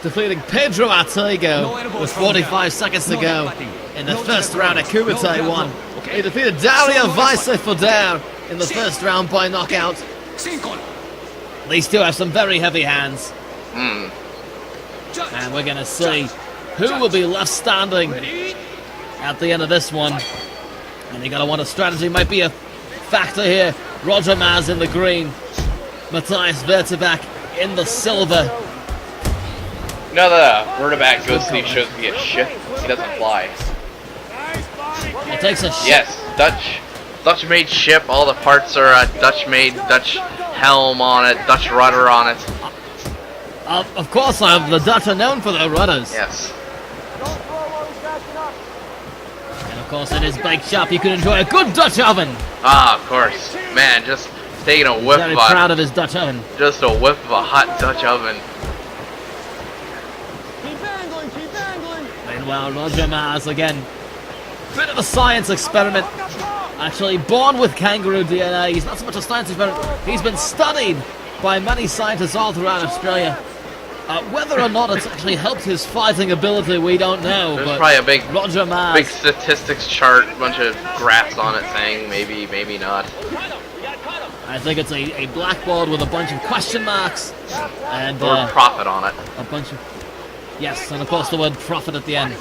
defeating Pedro Artego with 45 seconds to go in the first round at KUMITE 1. He defeated Dario Weiser in the first round by knockout. These two have some very heavy hands. And we're going to see who will be left standing at the end of this one. And you're going to want a strategy. Might be a factor here. Roger Maz in the green. Matthijs Vertabak in the silver. You know the Vertabak goes to these shows to get shit. He doesn't fly. He takes a ship. Yes, Dutch-made ship. All the parts are Dutch-made. Dutch helm on it. Dutch rudder on it. Of course, the Dutch are known for their rudders. Yes. And of course, in his bake shop, you can enjoy a good Dutch oven. Ah, of course. Man, just taking a whiff Very of proud of his Dutch oven. Just a whiff of a hot Dutch oven. Meanwhile, Roger Maz again. Bit of a science experiment. Actually, born with kangaroo DNA. He's not so much a science experiment. He's been studied by many scientists all throughout Australia. Whether or not it's actually helped his fighting ability, we don't know. There's but probably a big Maz, statistics chart, a bunch of graphs on it saying maybe, maybe not. I think it's a blackboard with a bunch of question marks and The word profit on it. a bunch of yes, and of course the word profit at the end.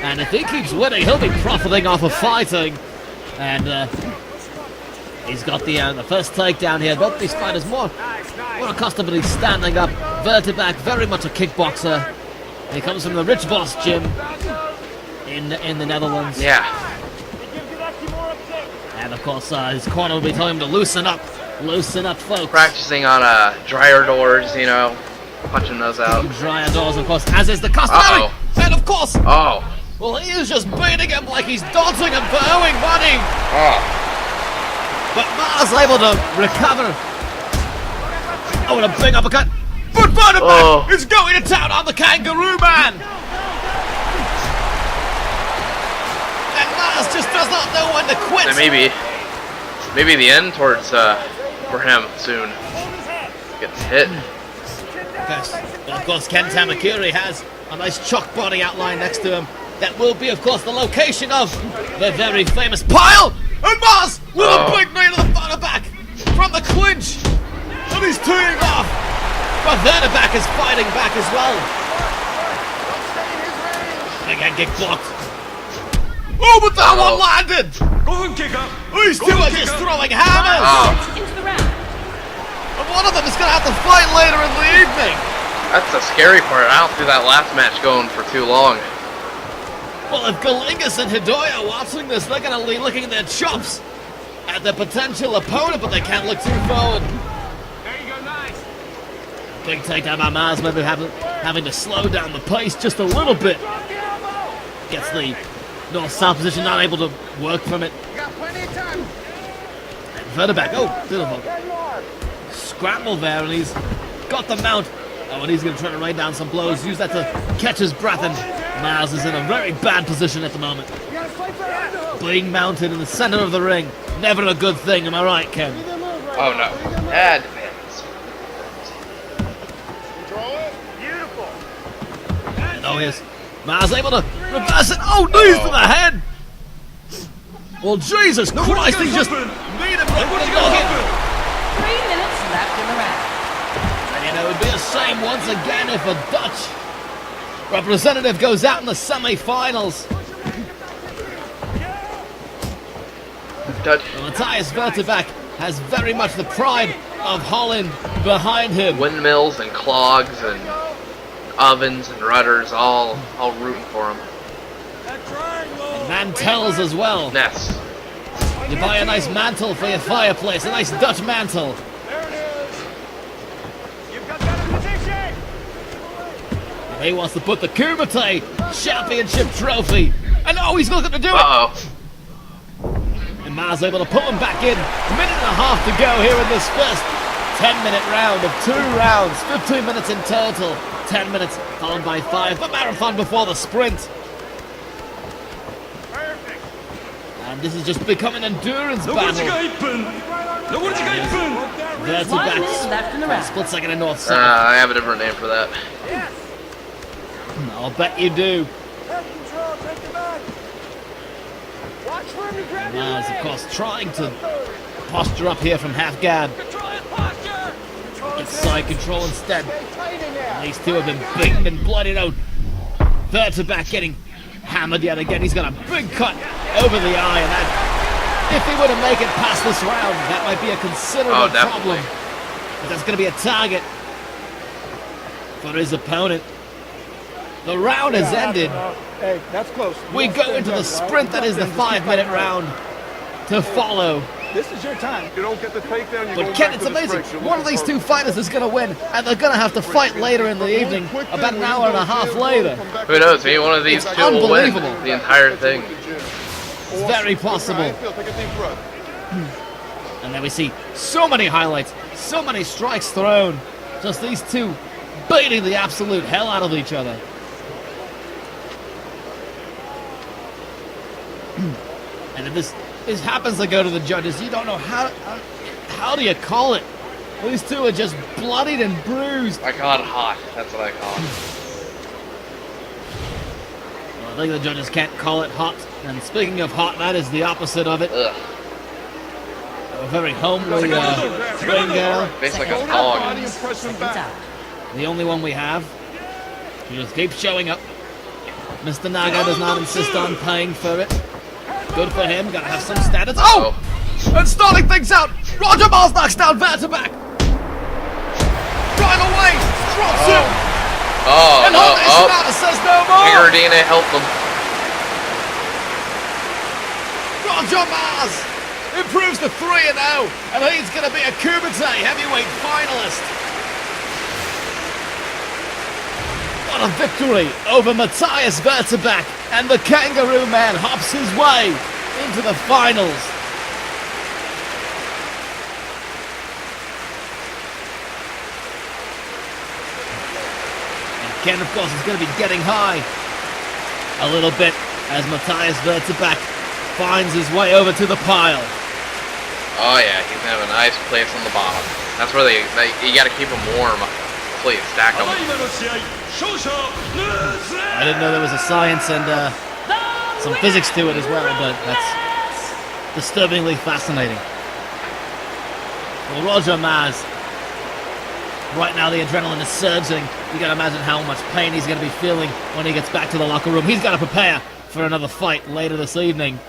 And if he keeps winning, he'll be profiting off of fighting. And he's got the first takedown here. Both these fighters more accustomed to standing up. Vertabak, very much a kickboxer. He comes from the Rich Boss gym in the Netherlands. Yeah. And of course, his corner will be telling him to loosen up, folks. Practicing on dryer doors, you know, punching those out. Dryer doors, of course, as is the customary. And of course, well, he is just beating him like he's dodging and throwing money. But Maz able to recover. Oh, and a big uppercut. But Vertabak is going to town on the Kangaroo Man. And Maz just does not know when to quit. And maybe the end towards for him soon. Gets hit. But of course, Ken Tamakuri has a nice chalk body outline next to him. That will be, of course, the location of the very famous pile. And Maz with a big knee to the Vertabak from the clinch. And he's teeing off. But Vertabak is fighting back as well. Again, kick blocked. Oh, but that one landed. These two are just throwing hammers. And one of them is going to have to fight later in the evening. That's the scary part. I don't see that last match going for too long. Well, if Galingas and Hidoya are watching this, they're going to be looking at their chops at their potential opponent, but they can't look too forward. There you go, nice. Big takedown by Maz, maybe having to slow down the pace just a little bit. Gets the north-south position, not able to work from it. Got plenty of time. And Vertabak, bit of a scramble there, and he's got the mount. Oh, and he's going to try to rain down some blows, use that to catch his breath, and Maz is in a very bad position at the moment. Being mounted in the center of the ring, never a good thing, am I right, Ken? Oh no, bad depends. And oh yes, Maz able to reverse it. Oh, knees to the head. Well, Jesus Christ, he just made him look to go hit. 3 minutes left in the round. And it would be a shame once again if a Dutch representative goes out in the semi-finals. Matthijs Vertabak has very much the pride of Holland behind him. Windmills and clogs and ovens and rudders, all rooting for him. And mantels as well. Yes. You buy a nice mantle for your fireplace, a nice Dutch mantle. He wants to put the KUMITE Championship trophy. And oh, he's looking to do it. And Maz able to pull him back in. A minute and a half to go here in this first 10-minute round of 2 rounds. 15 minutes in total. 10 minutes followed by 5. The marathon before the sprint. And this has just become an endurance battle. Left in the round. Split second in north-south. I have a different name for that. I'll bet you do. Maz, of course, trying to posture up here from half guard. Gets side control instead. These two have been beaten and bloodied out. Vertabak getting hammered yet again. He's got a big cut over the eye, and that, if he were to make it past this round, that might be a considerable problem. But that's going to be a target for his opponent. The round has ended. Hey, that's close. We go into the sprint that is the 5-minute round to follow. This is your time. You don't get the takedown, you But Ken, it's amazing. One of these two fighters is going to win, and they're going to have to fight later in the evening, about an hour and a half later. Who knows? Maybe one of these two will win the entire thing. It's very possible. And then we see so many highlights, so many strikes thrown. Just these two beating the absolute hell out of each other. And if this happens to go to the judges, you don't know how do you call it? These two are just bloodied and bruised. I call it hot. That's what I call it. Well, I think the judges can't call it hot. And speaking of hot, that is the opposite of it. Ugh. A very homely spring girl. Tastes like a dog. Seconds out. The only one we have. She just keeps showing up. Mr. Naga does not insist on paying for it. Good for him, gotta have some status. Oh! And starting things out! Roger Mars knocks down Vertabak! Right away! Drops him! And Sonata says no more! Pigaradina helped them. Roger Mars improves to 3-0, and he's gonna be a KUMITE heavyweight finalist. What a victory over Matthijs Vertabak, and the Kangaroo Man hops his way into the finals. And Ken, of course, is going to be getting high a little bit as Matthijs Vertabak finds his way over to the pile. Oh yeah, he's gonna have a nice place on the bottom. That's where you gotta keep him warm. Please stack them. I didn't know there was a science and some physics to it as well, but that's disturbingly fascinating. Well, Roger Maz, right now the adrenaline is surging. You gotta imagine how much pain he's gonna be feeling when he gets back to the locker room. He's gotta prepare for another fight later this evening.